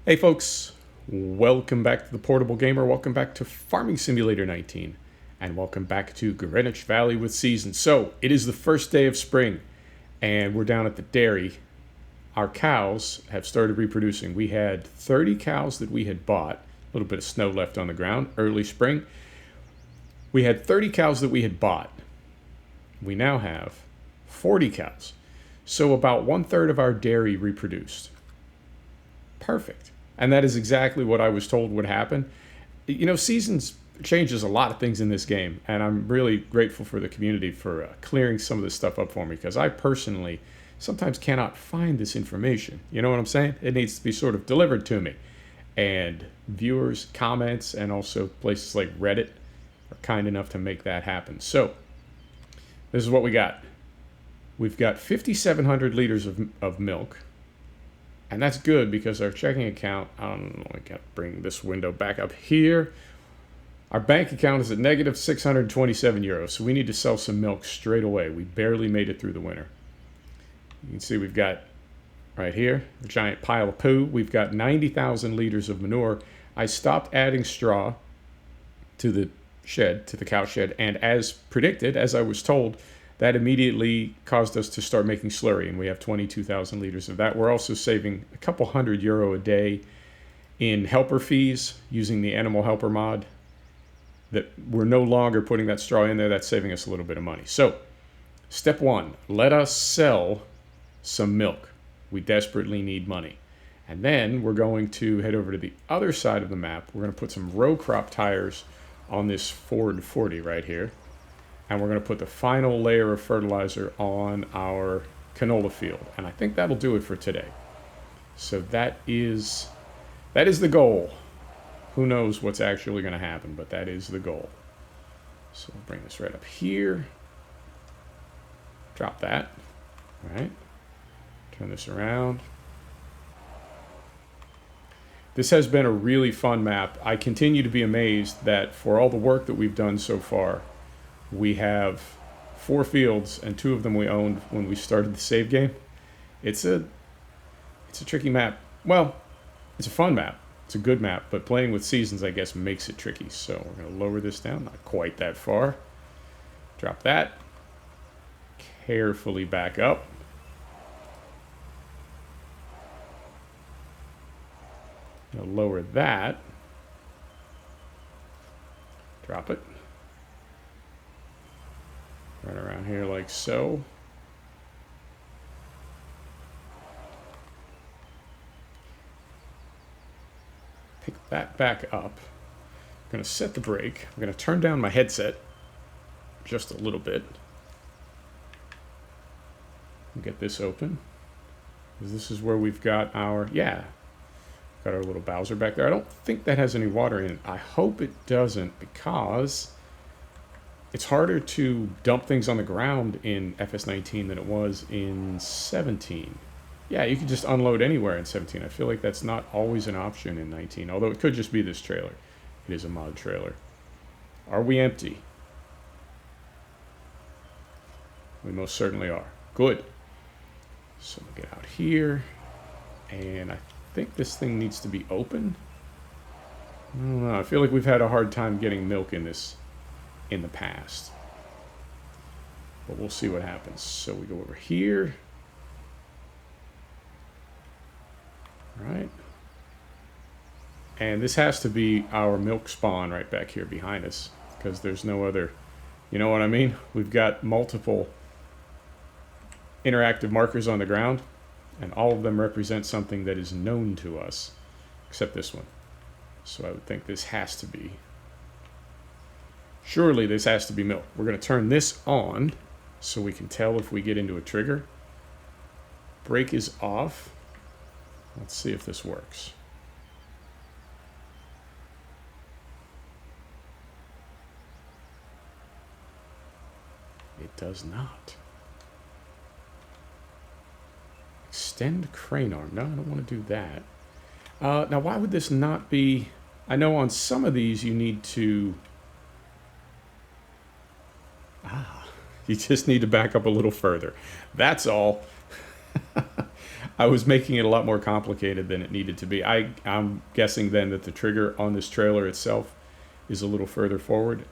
Hey folks, welcome back to the Portable Gamer, welcome back to Farming Simulator 19, and welcome back to Greenwich Valley with Seasons. So, it is the first day of spring, and we're down at the dairy. Our cows have started reproducing. We had 30 cows that we had bought, a little bit of snow left on the ground, early spring. We had 30 cows that we had bought. We now have 40 cows. So about 1/3 of our dairy reproduced. Perfect. And that is exactly what I was told would happen. You know, Seasons changes a lot of things in this game, and I'm really grateful for the community for clearing some of this stuff up for me, because I personally sometimes cannot find this information. You know what I'm saying? It needs to be sort of delivered to me. And viewers, comments, and also places like Reddit are kind enough to make that happen. So, this is what we got. We've got 5,700 liters of milk. And that's good because our checking account, I don't know, I got to bring this window back up here. Our bank account is at negative 627 euros, so we need to sell some milk straight away. We barely made it through the winter. You can see we've got, right here, a giant pile of poo. We've got 90,000 liters of manure. I stopped adding straw to the shed, to the cow shed, and as predicted, as I was told, that immediately caused us to start making slurry, and we have 22,000 liters of that. We're also saving a couple €100 a day in helper fees using the animal helper mod. That we're no longer putting that straw in there. That's saving us a little bit of money. So, step one, let us sell some milk. We desperately need money. And then we're going to head over to the other side of the map. We're going to put some row crop tires on this Ford 40 right here. And we're going to put the final layer of fertilizer on our canola field. And I think that'll do it for today. So that is the goal. Who knows what's actually going to happen, but that is the goal. So we'll bring this right up here. Drop that. All right. Turn this around. This has been a really fun map. I continue to be amazed that for all the work that we've done so far, we have 4 fields, and 2 of them we owned when we started the save game. It's a tricky map. Well, it's a fun map. It's a good map, but playing with Seasons, I guess, makes it tricky. So we're going to lower this down, not quite that far. Drop that. Carefully back up. Now lower that. Drop it. Right around here like so. Pick that back up. I'm going to set the brake. I'm going to turn down my headset just a little bit. Get this open. This is where we've got our, got our little Bowser back there. I don't think that has any water in it. I hope it doesn't, because it's harder to dump things on the ground in FS19 than it was in 17. Yeah, you can just unload anywhere in 17. I feel like that's not always an option in 19, although it could just be this trailer. It is a mod trailer. Are we empty? We most certainly are. Good. So we'll get out here, and I think this thing needs to be open. I don't know. I feel like we've had a hard time getting milk in this in the past, but we'll see what happens. So we go over here. All right, and this has to be our milk spawn right back here behind us, because there's no other, you know what I mean? We've got multiple interactive markers on the ground, and all of them represent something that is known to us, except this one. So I would think this has to be, surely this has to be milk. We're going to turn this on so we can tell if we get into a trigger. Brake is off. Let's see if this works. It does not. Extend crane arm. No, I don't want to do that. Now, why would this not be? I know on some of these you need to You just need to back up a little further. That's all. I was making it a lot more complicated than it needed to be. I'm guessing then that the trigger on this trailer itself is a little further forward.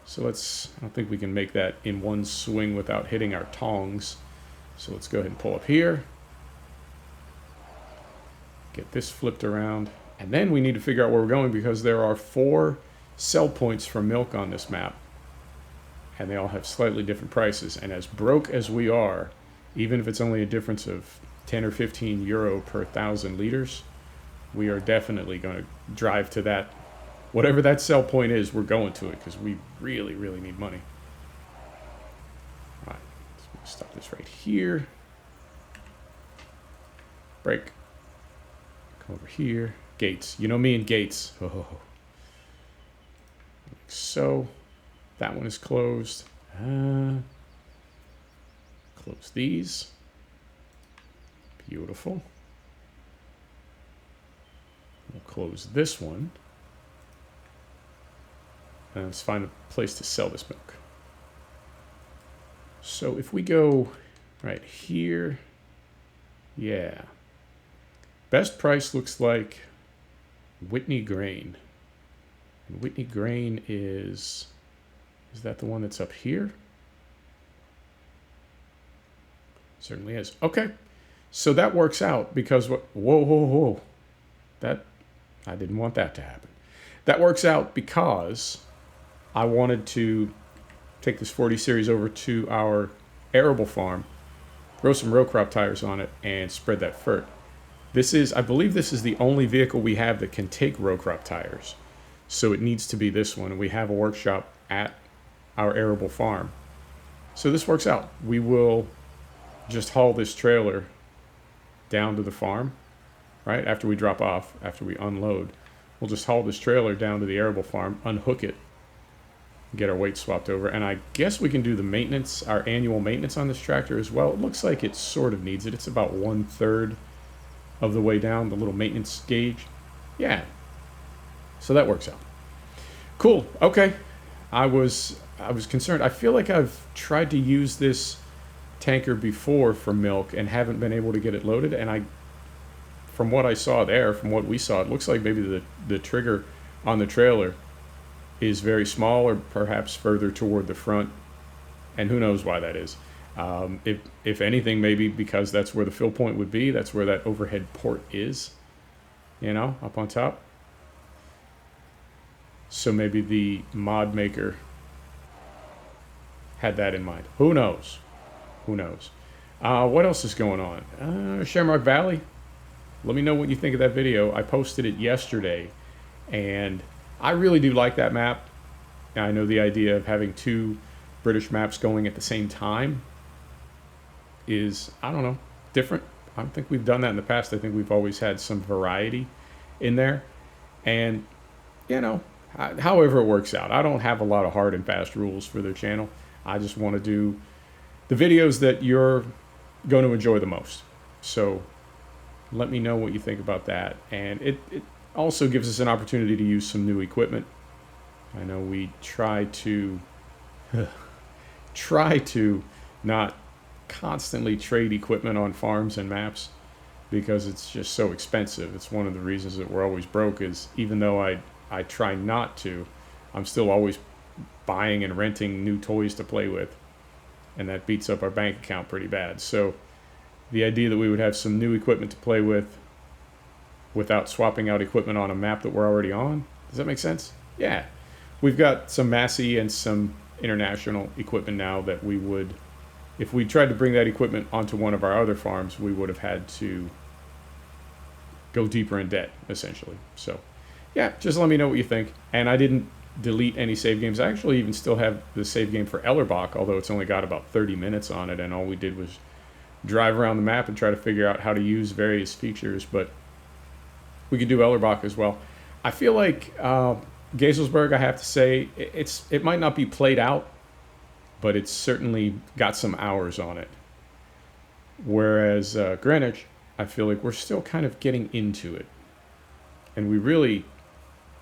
So I don't think we can make that in one swing without hitting our tongs. So let's go ahead and pull up here. Get this flipped around. And then we need to figure out where we're going because there are 4 sell points for milk on this map. And they all have slightly different prices. And as broke as we are, even if it's only a difference of 10 or 15 euro per 1,000 liters, we are definitely going to drive to that. Whatever that sell point is, we're going to it because we really, really need money. All right, let's stop this right here. Break. Come over here. Gates. You know me and gates. Oh. Like so. That one is closed. Close these. Beautiful. We'll close this one. And let's find a place to sell this milk. So if we go right here, yeah. Best price looks like Whitney Grain. And Whitney Grain is that the one that's up here? Certainly is. Okay. So that works out because whoa. I didn't want that to happen. That works out because I wanted to take this 40 series over to our arable farm, throw some row crop tires on it, and spread that fert. I believe this is the only vehicle we have that can take row crop tires. So it needs to be this one. And we have a workshop at our arable farm. So this works out. We will just haul this trailer down to the farm, right? After we drop off, after we unload, we'll just haul this trailer down to the arable farm, unhook it, get our weight swapped over. And I guess we can do the maintenance, our annual maintenance on this tractor as well. It looks like it sort of needs it. It's about 1/3 of the way down, the little maintenance gauge. Yeah. So that works out. Cool. Okay. I was concerned. I feel like I've tried to use this tanker before for milk and haven't been able to get it loaded. And from what I saw there, from what we saw, it looks like maybe the trigger on the trailer is very small or perhaps further toward the front. And who knows why that is. If anything, maybe because that's where the fill point would be. That's where that overhead port is, up on top. So maybe the mod maker had that in mind. Who knows? What else is going on? Shamrock Valley. Let me know what you think of that video. I posted it yesterday, and I really do like that map. I know the idea of having 2 British maps going at the same time is, I don't know, different. I don't think we've done that in the past. I think we've always had some variety in there. And, however it works out. I don't have a lot of hard and fast rules for their channel. I just want to do the videos that you're going to enjoy the most. So let me know what you think about that. And it also gives us an opportunity to use some new equipment. I know we try to not constantly trade equipment on farms and maps because it's just so expensive. It's one of the reasons that we're always broke is even though I try not to, I'm still always buying and renting new toys to play with. And that beats up our bank account pretty bad. So the idea that we would have some new equipment to play with without swapping out equipment on a map that we're already on, does that make sense? Yeah. We've got some Massey and some international equipment now that we would, if we tried to bring that equipment onto one of our other farms, we would have had to go deeper in debt, essentially. So, yeah, just let me know what you think. And I didn't delete any save games. I actually even still have the save game for Ellerbach, although it's only got about 30 minutes on it, and all we did was drive around the map and try to figure out how to use various features, but we could do Ellerbach as well. I feel like Gazelsberg, I have to say, it might not be played out, but it's certainly got some hours on it. Whereas Greenwich, I feel like we're still kind of getting into it. And we really,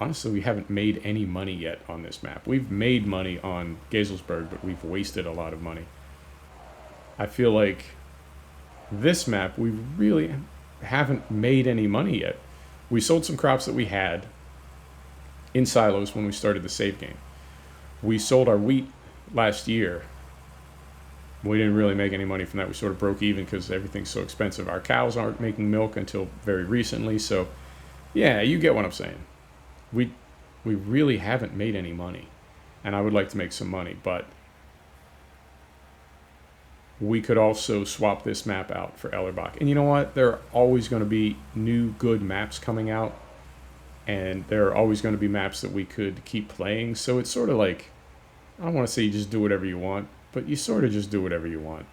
honestly, we haven't made any money yet on this map. We've made money on Gazelsberg, but we've wasted a lot of money. I feel like this map, we really haven't made any money yet. We sold some crops that we had in silos when we started the save game. We sold our wheat last year. We didn't really make any money from that. We sort of broke even because everything's so expensive. Our cows aren't making milk until very recently. So, yeah, you get what I'm saying. We really haven't made any money. And I would like to make some money, but we could also swap this map out for Ellerbach. And you know what? There are always going to be new good maps coming out. And there are always going to be maps that we could keep playing. So it's sort of like, I don't want to say you just do whatever you want, but you sort of just do whatever you want.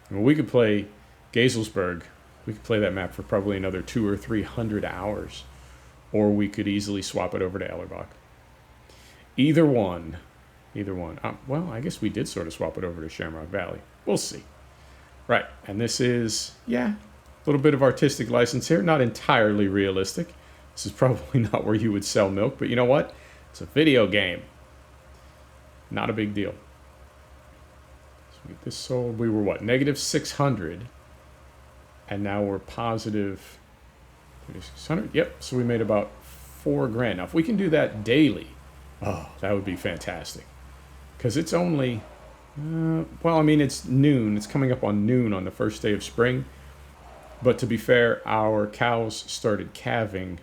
I mean, we could play Gazelsberg. We could play that map for probably another 200 or 300 hours. Or we could easily swap it over to Ellerbach. Either one. Well, I guess we did sort of swap it over to Shamrock Valley. We'll see. Right, and this is, yeah, a little bit of artistic license here. Not entirely realistic. This is probably not where you would sell milk, but you know what? It's a video game. Not a big deal. So we get this sold. We were what? Negative 600. And now we're positive 600. Yep, so we made about $4,000. Now, if we can do that daily, oh, that would be fantastic. Because it's only, well, I mean, it's noon. It's coming up on noon on the first day of spring. But to be fair, our cows started calving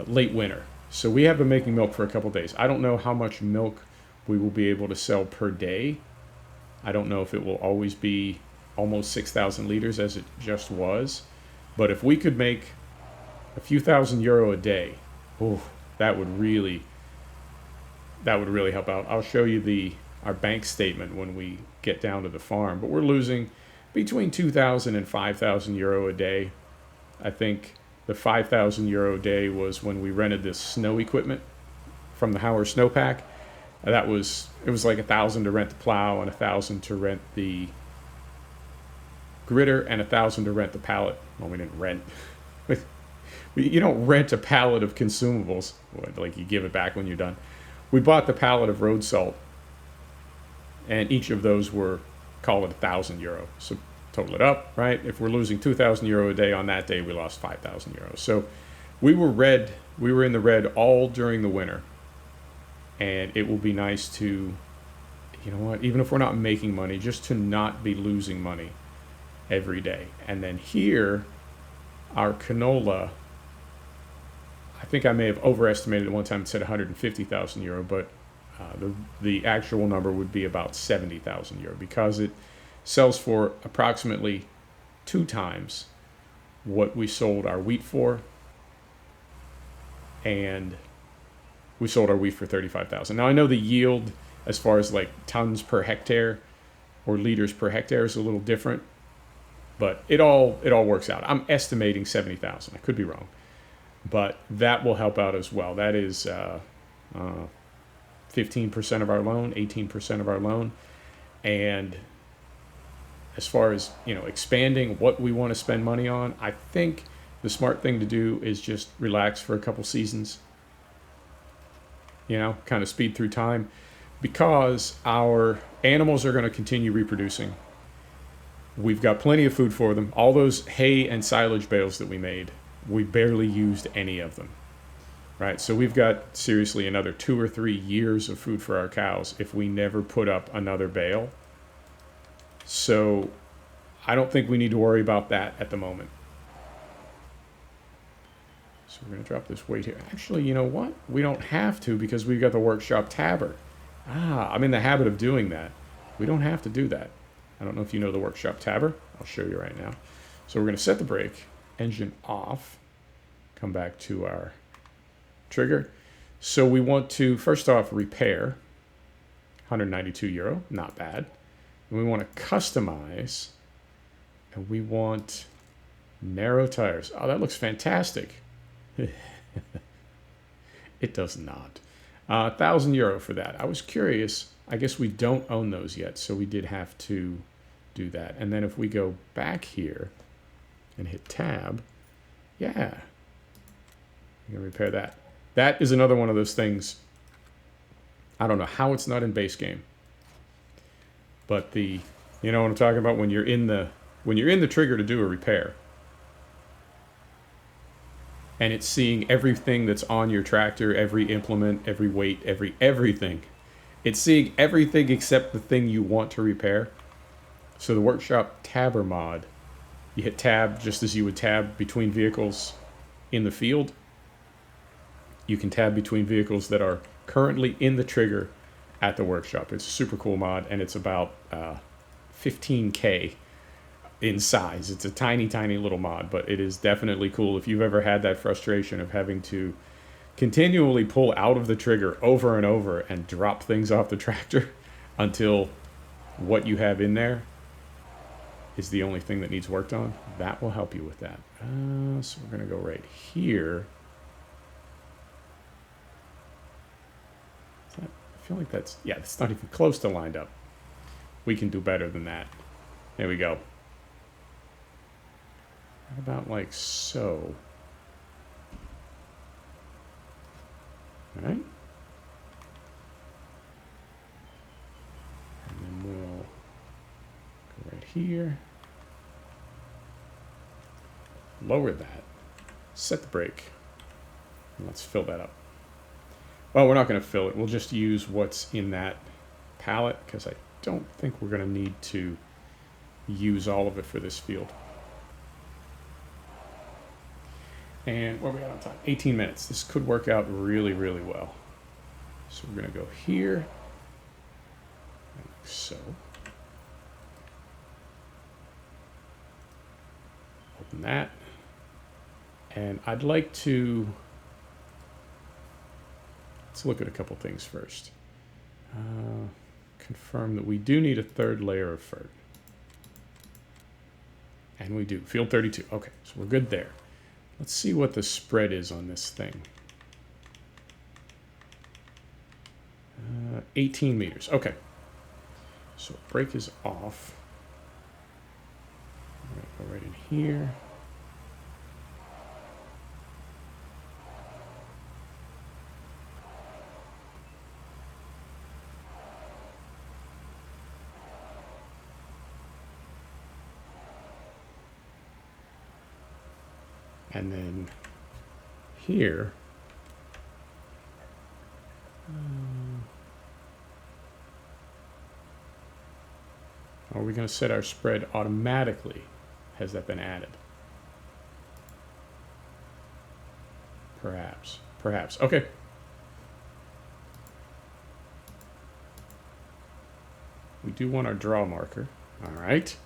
late winter. So we have been making milk for a couple days. I don't know how much milk we will be able to sell per day. I don't know if it will always be almost 6,000 liters as it just was. But if we could make a few thousand euro a day, oh, that would really help out. I'll show you our bank statement when we get down to the farm. But we're losing between 2,000 and 5,000 euro a day. I think the 5,000 euro a day was when we rented this snow equipment from the Hauer snowpack. It was like 1,000 to rent the plow and 1,000 to rent the gritter and 1,000 to rent the pallet. Well, we didn't rent. You don't rent a pallet of consumables. Like you give it back when you're done. We bought the pallet of road salt, and each of those were, call it 1,000 euro. So total it up, right? If we're losing 2,000 euro a day on that day, we lost 5,000 euros. So we were in the red all during the winter. And it will be nice to, you know what, even if we're not making money, just to not be losing money every day. And then here, our canola, I think I may have overestimated at one time. It said 150,000 euro, but the actual number would be about 70,000 euro because it sells for approximately 2 times what we sold our wheat for, and we sold our wheat for 35,000. Now I know the yield as far as like tons per hectare or liters per hectare is a little different, but it all works out. I'm estimating 70,000. I could be wrong, but that will help out as well. That is 15% of our loan, 18% of our loan, and as far as, you know, expanding what we want to spend money on, I think the smart thing to do is just relax for a couple seasons. You know, kind of speed through time, because our animals are going to continue reproducing. We've got plenty of food for them. All those hay and silage bales that we made, we barely used any of them, right? So we've got seriously another 2 or 3 years of food for our cows if we never put up another bale. So I don't think we need to worry about that at the moment. So we're going to drop this weight here. Actually, you know what? We don't have to because we've got the workshop tabber. I'm in the habit of doing that. We don't have to do that. I don't know if you know the workshop tabber. I'll show you right now. So we're going to set the brake, engine off, come back to our trigger. So we want to, first off, repair, 192 euro, not bad. And we want to customize, and we want narrow tires. Oh, that looks fantastic. It does not. 1,000 euro for that. I was curious. I guess we don't own those yet, so we did have to do that. And then if we go back here and hit tab, yeah, you can repair that. That is another one of those things. I don't know how it's not in base game, but you know what I'm talking about, when you're in the when you're in the trigger to do a repair, and it's seeing everything that's on your tractor, every implement, every weight, everything. It's seeing everything except the thing you want to repair. So the workshop tabber mod, you hit tab just as you would tab between vehicles in the field. You can tab between vehicles that are currently in the trigger at the workshop. It's a super cool mod, and it's about 15K in size. It's a tiny, tiny little mod, but it is definitely cool. If you've ever had that frustration of having to continually pull out of the trigger over and over and drop things off the tractor until what you have in there is the only thing that needs worked on, that will help you with that. So we're going to go right here. I feel like that's not even close to lined up. We can do better than that. There we go. How about like so? All right. And then we'll go right here. Lower that. Set the brake. And let's fill that up. Well, we're not going to fill it. We'll just use what's in that pallet because I don't think we're going to need to use all of it for this field. And what we got on time? 18 minutes. This could work out really, really well. So we're going to go here, like so. Open that. And I'd like to, let's look at a couple things first. Confirm that we do need a third layer of fert. And we do. Field 32. Okay, so we're good there. Let's see what the spread is on this thing. 18 meters. Okay. So brake is off. I'm going to go right in here. And then here, are we going to set our spread automatically? Has that been added? Perhaps. Perhaps. Okay. We do want our draw marker. All right.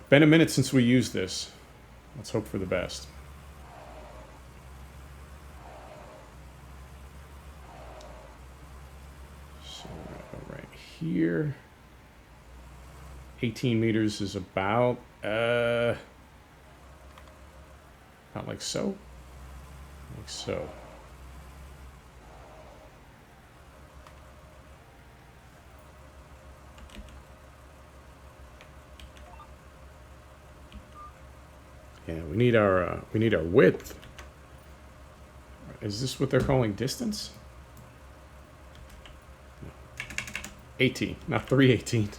Been a minute since we used this. Let's hope for the best. So we're going to go right here. 18 meters is about like so. Like so. Yeah, we need our width. Is this what they're calling distance? No. 18, not 318.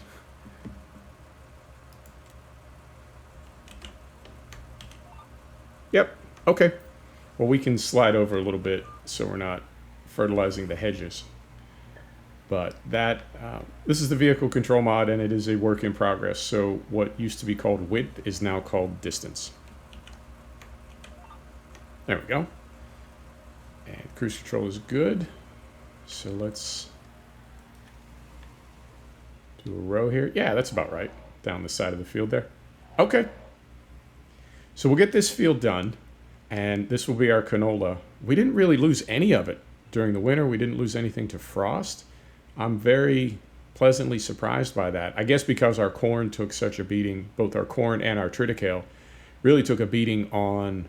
Yep. Okay. Well, we can slide over a little bit so we're not fertilizing the hedges. But that this is the vehicle control mod, and it is a work in progress. So what used to be called width is now called distance. There we go. And cruise control is good. So let's do a row here. Yeah, that's about right. Down the side of the field there. Okay. So we'll get this field done, and this will be our canola. We didn't really lose any of it during the winter. We didn't lose anything to frost. I'm very pleasantly surprised by that. I guess because our corn took such a beating, both our corn and our triticale really took a beating on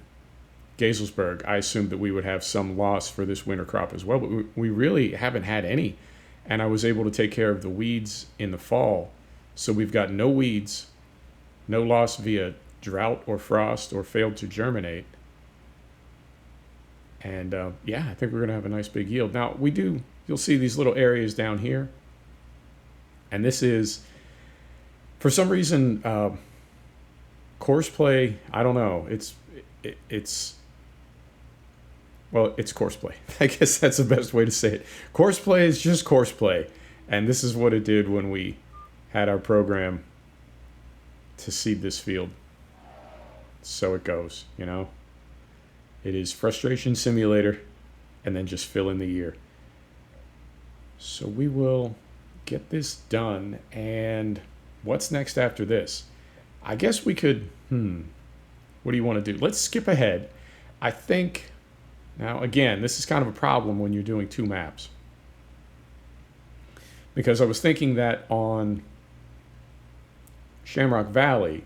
Gaislesburg. I assumed that we would have some loss for this winter crop as well, but we really haven't had any. And I was able to take care of the weeds in the fall. So we've got no weeds, no loss via drought or frost or failed to germinate. And yeah, I think we're going to have a nice big yield. Now, you'll see these little areas down here. And this is, For some reason, course play, I don't know. It's well, it's course play. I guess that's the best way to say it. Course play is just course play. And this is what it did when we had our program to seed this field. So it goes, you know. It is frustration simulator and then just fill in the year. So we will get this done. And what's next after this? I guess we could, what do you want to do? Let's skip ahead. I think, now again, this is kind of a problem when you're doing two maps. Because I was thinking that on Shamrock Valley,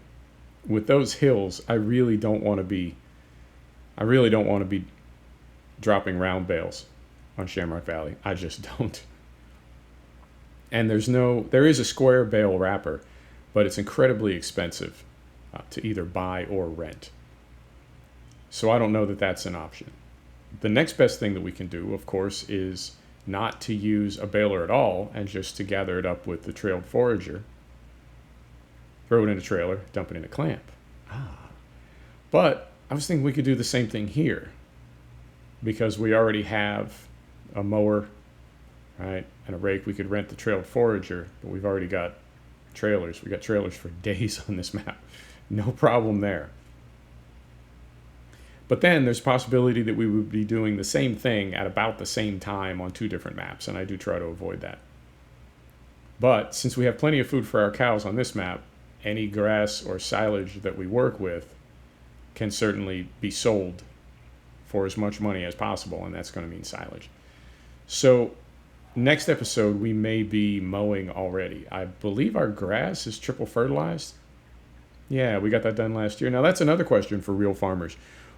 with those hills, I really don't want to be dropping round bales on Shamrock Valley. I just don't. And there is a square bale wrapper, but it's incredibly expensive to either buy or rent. So I don't know that that's an option. The next best thing that we can do, of course, is not to use a baler at all and just to gather it up with the trailed forager, throw it in a trailer, dump it in a clamp. But I was thinking we could do the same thing here because we already have a mower, right, and a rake. We could rent the trailed forager, but we've already got trailers. We got trailers for days on this map. No problem there. But then there's a possibility that we would be doing the same thing at about the same time on two different maps, and I do try to avoid that. But since we have plenty of food for our cows on this map, any grass or silage that we work with can certainly be sold for as much money as possible, and that's going to mean silage. So next episode, we may be mowing already. I believe our grass is triple fertilized. Yeah, we got that done last year. Now, that's another question for real farmers.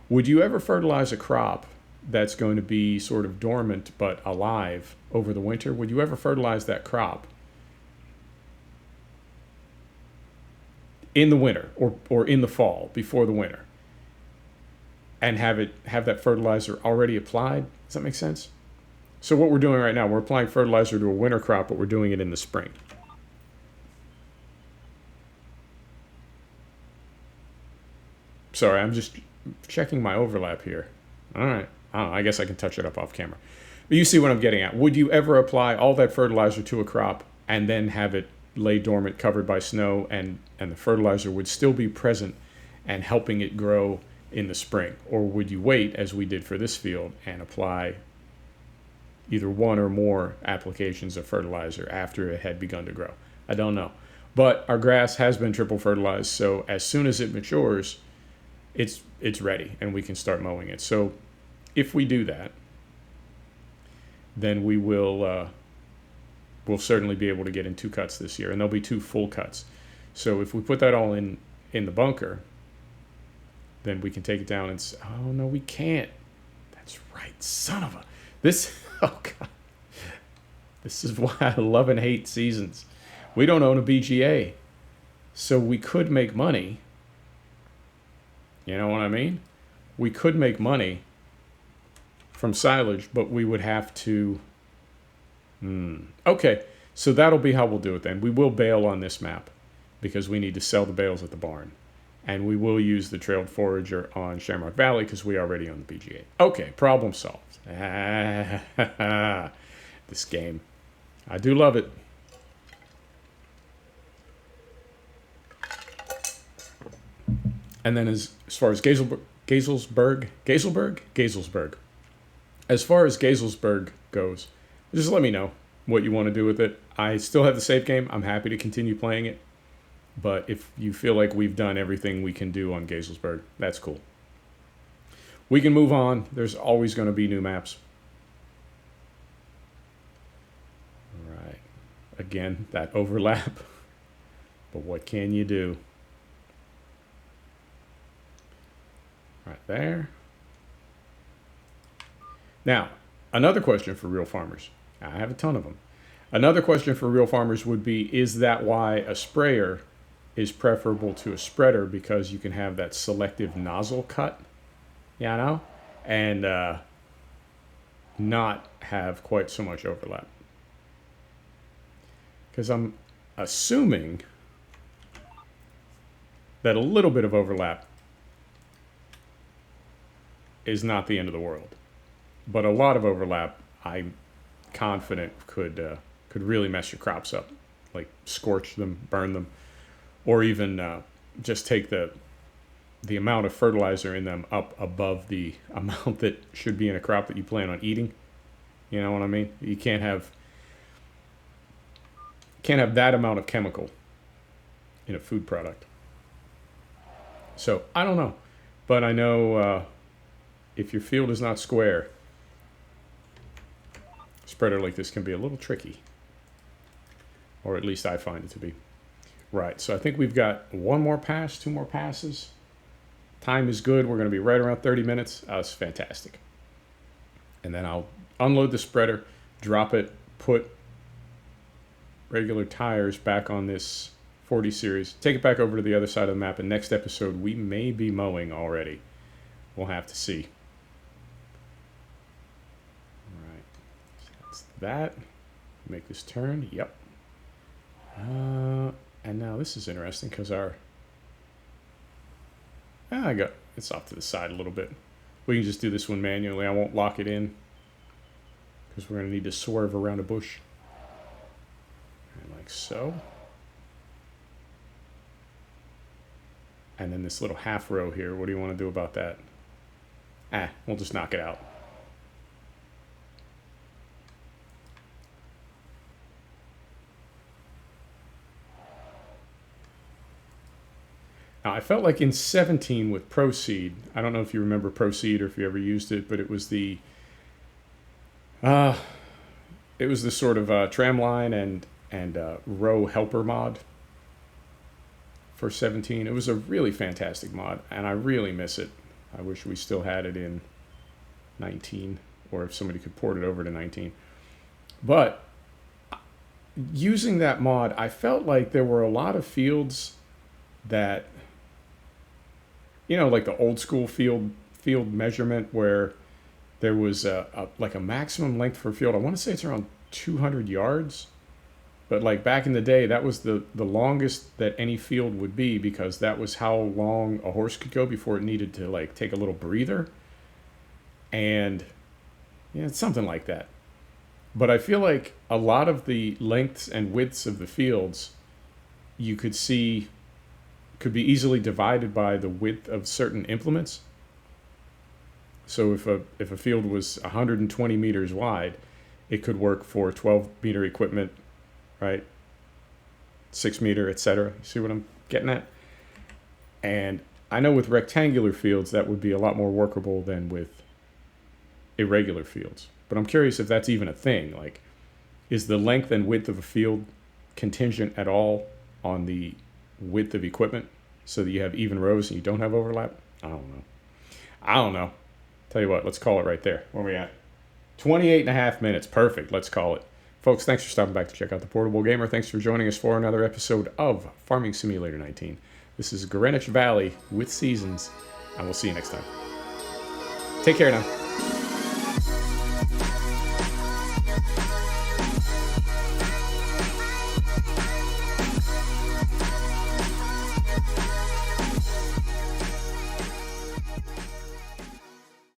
Would you ever fertilize a crop that's going to be sort of dormant but alive over the winter? Would you ever fertilize that crop in the winter or in the fall before the winter and have that fertilizer already applied? Does that make sense? So what we're doing right now, we're applying fertilizer to a winter crop, but we're doing it in the spring. Sorry, I'm just checking my overlap here. All right. I don't know. I guess I can touch it up off camera. But you see what I'm getting at. Would you ever apply all that fertilizer to a crop and then have it lay dormant, covered by snow, and the fertilizer would still be present and helping it grow in the spring? Or would you wait, as we did for this field, and apply either one or more applications of fertilizer after it had begun to grow? I don't know. But our grass has been triple fertilized, so as soon as it matures, it's ready and we can start mowing it. So if we do that, then we'll certainly be able to get in 2 cuts this year, and there'll be 2 full cuts. So if we put that all in the bunker, then we can take it down and say, oh no, we can't. That's right, son of a, oh God. This is why I love and hate seasons. We don't own a BGA, so we could make money. You know what I mean? We could make money from silage, but we would have to... Okay, so that'll be how we'll do it then. We will bale on this map because we need to sell the bales at the barn. And we will use the trailed forager on Shamrock Valley because we already own the BGA. Okay, problem solved. This game. I do love it. And then as far as Gazelsberg. As far as Gazelsberg goes, just let me know what you want to do with it. I still have the save game. I'm happy to continue playing it. But if you feel like we've done everything we can do on Gazelsberg, that's cool. We can move on. There's always going to be new maps. All right. Again, that overlap. But what can you do? Right there. Now, another question for real farmers. I have a ton of them. Another question for real farmers would be, is that why a sprayer is preferable to a spreader? Because you can have that selective nozzle cut, and not have quite so much overlap. Because I'm assuming that a little bit of overlap is not the end of the world. But a lot of overlap, I'm confident, could really mess your crops up. Like scorch them, burn them, or even just take the amount of fertilizer in them up above the amount that should be in a crop that you plan on eating. You know what I mean? You can't have that amount of chemical in a food product. So I don't know, but I know if your field is not square, a spreader like this can be a little tricky, or at least I find it to be. Right, so I think we've got one more pass, two more passes. Time is good. We're going to be right around 30 minutes. That's fantastic. And then I'll unload the spreader, drop it, put regular tires back on this 40 series, take it back over to the other side of the map, and next episode we may be mowing already. We'll have to see. All right, so that's that. Make this turn. Yep. And now this is interesting because it's off to the side a little bit. We can just do this one manually. I won't lock it in because we're going to need to swerve around a bush. And like so. And then this little half row here, what do you want to do about that? We'll just knock it out. Now, I felt like in 17 with Proceed, I don't know if you remember Proceed or if you ever used it, but it was the sort of tramline and row helper mod for 17. It was a really fantastic mod, and I really miss it. I wish we still had it in 19, or if somebody could port it over to 19. But using that mod, I felt like there were a lot of fields that, you know, like the old school field measurement where there was like a maximum length for a field. I want to say it's around 200 yards. But like back in the day, that was the longest that any field would be, because that was how long a horse could go before it needed to like take a little breather. And yeah, it's something like that. But I feel like a lot of the lengths and widths of the fields you could see could be easily divided by the width of certain implements. So if a field was 120 meters wide, it could work for 12 meter equipment, right? 6 meter, etc. See what I'm getting at? And I know with rectangular fields that would be a lot more workable than with irregular fields. But I'm curious if that's even a thing. Like, is the length and width of a field contingent at all on the width of equipment so that you have even rows and you don't have overlap? I don't know. Tell you what, let's call it right there. Where are we at? 28.5 minutes. Perfect. Let's call it. Folks, thanks for stopping back to check out The Portable Gamer. Thanks for joining us for another episode of Farming Simulator 19. This is Greenwich Valley with Seasons, and we'll see you next time. Take care now.